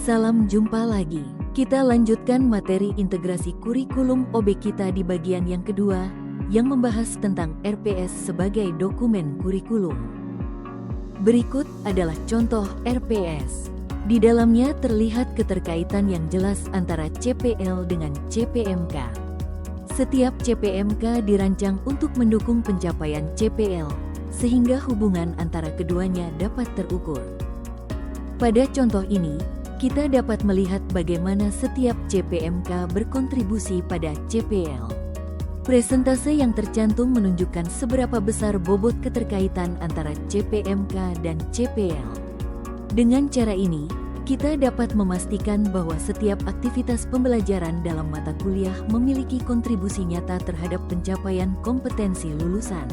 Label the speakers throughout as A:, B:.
A: Salam jumpa lagi. Kita lanjutkan materi integrasi kurikulum OB kita di bagian yang kedua, yang membahas tentang RPS sebagai dokumen kurikulum. Berikut adalah contoh RPS. Di dalamnya terlihat keterkaitan yang jelas antara CPL dengan CPMK. Setiap CPMK dirancang untuk mendukung pencapaian CPL, sehingga hubungan antara keduanya dapat terukur. Pada contoh ini, kita dapat melihat bagaimana setiap CPMK berkontribusi pada CPL. Presentase yang tercantum menunjukkan seberapa besar bobot keterkaitan antara CPMK dan CPL. Dengan cara ini, kita dapat memastikan bahwa setiap aktivitas pembelajaran dalam mata kuliah memiliki kontribusi nyata terhadap pencapaian kompetensi lulusan.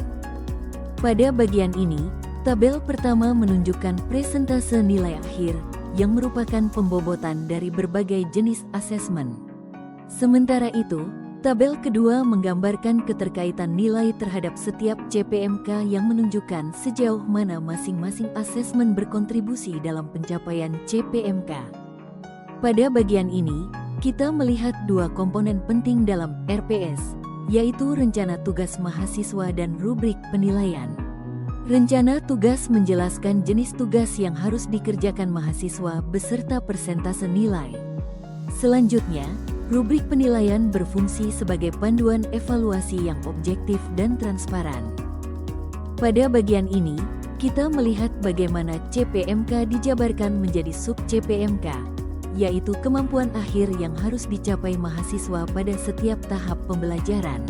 A: Pada bagian ini, tabel pertama menunjukkan presentase nilai akhir, yang merupakan pembobotan dari berbagai jenis asesmen. Sementara itu, tabel kedua menggambarkan keterkaitan nilai terhadap setiap CPMK yang menunjukkan sejauh mana masing-masing asesmen berkontribusi dalam pencapaian CPMK. Pada bagian ini, kita melihat dua komponen penting dalam RPS, yaitu rencana tugas mahasiswa dan rubrik penilaian. Rencana tugas menjelaskan jenis tugas yang harus dikerjakan mahasiswa beserta persentase nilai. Selanjutnya, rubrik penilaian berfungsi sebagai panduan evaluasi yang objektif dan transparan. Pada bagian ini, kita melihat bagaimana CPMK dijabarkan menjadi sub-CPMK, yaitu kemampuan akhir yang harus dicapai mahasiswa pada setiap tahap pembelajaran.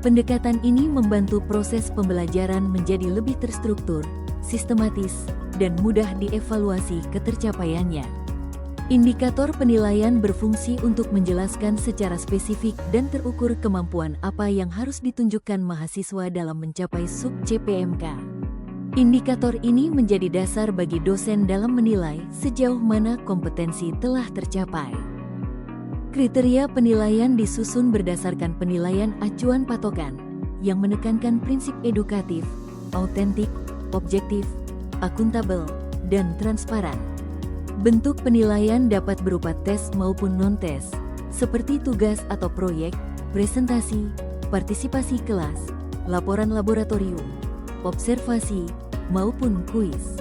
A: Pendekatan ini membantu proses pembelajaran menjadi lebih terstruktur, sistematis, dan mudah dievaluasi ketercapaiannya. Indikator penilaian berfungsi untuk menjelaskan secara spesifik dan terukur kemampuan apa yang harus ditunjukkan mahasiswa dalam mencapai sub-CPMK. Indikator ini menjadi dasar bagi dosen dalam menilai sejauh mana kompetensi telah tercapai. Kriteria penilaian disusun berdasarkan penilaian acuan patokan, yang menekankan prinsip edukatif, autentik, objektif, akuntabel, dan transparan. Bentuk penilaian dapat berupa tes maupun non-tes, seperti tugas atau proyek, presentasi, partisipasi kelas, laporan laboratorium, observasi, maupun kuis.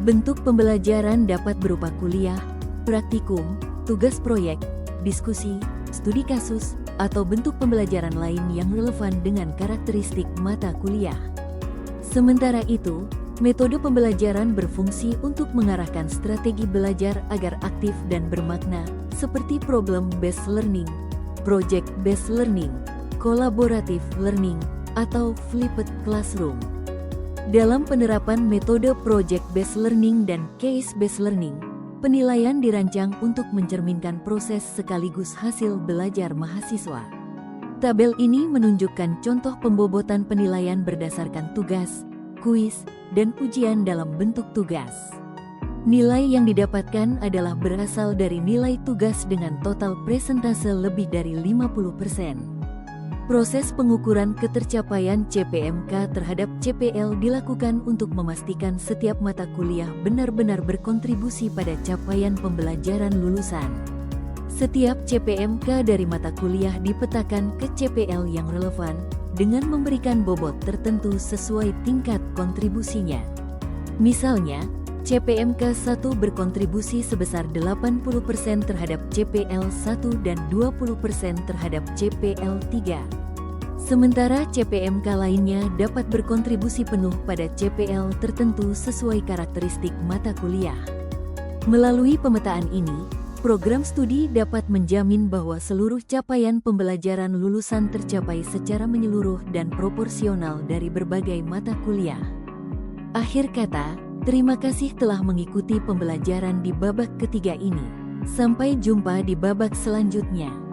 A: Bentuk pembelajaran dapat berupa kuliah, praktikum, tugas proyek, diskusi, studi kasus, atau bentuk pembelajaran lain yang relevan dengan karakteristik mata kuliah. Sementara itu, metode pembelajaran berfungsi untuk mengarahkan strategi belajar agar aktif dan bermakna, seperti problem-based learning, project-based learning, collaborative learning, atau flipped classroom. Dalam penerapan metode project-based learning dan case-based learning, penilaian dirancang untuk mencerminkan proses sekaligus hasil belajar mahasiswa. Tabel ini menunjukkan contoh pembobotan penilaian berdasarkan tugas, kuis, dan ujian dalam bentuk tugas. Nilai yang didapatkan adalah berasal dari nilai tugas dengan total presentase lebih dari 50%. Proses pengukuran ketercapaian CPMK terhadap CPL dilakukan untuk memastikan setiap mata kuliah benar-benar berkontribusi pada capaian pembelajaran lulusan. Setiap CPMK dari mata kuliah dipetakan ke CPL yang relevan dengan memberikan bobot tertentu sesuai tingkat kontribusinya. Misalnya, CPMK 1 berkontribusi sebesar 80% terhadap CPL 1 dan 20% terhadap CPL 3. Sementara CPMK lainnya dapat berkontribusi penuh pada CPL tertentu sesuai karakteristik mata kuliah. Melalui pemetaan ini, program studi dapat menjamin bahwa seluruh capaian pembelajaran lulusan tercapai secara menyeluruh dan proporsional dari berbagai mata kuliah. Akhir kata, terima kasih telah mengikuti pembelajaran di babak ketiga ini. Sampai jumpa di babak selanjutnya.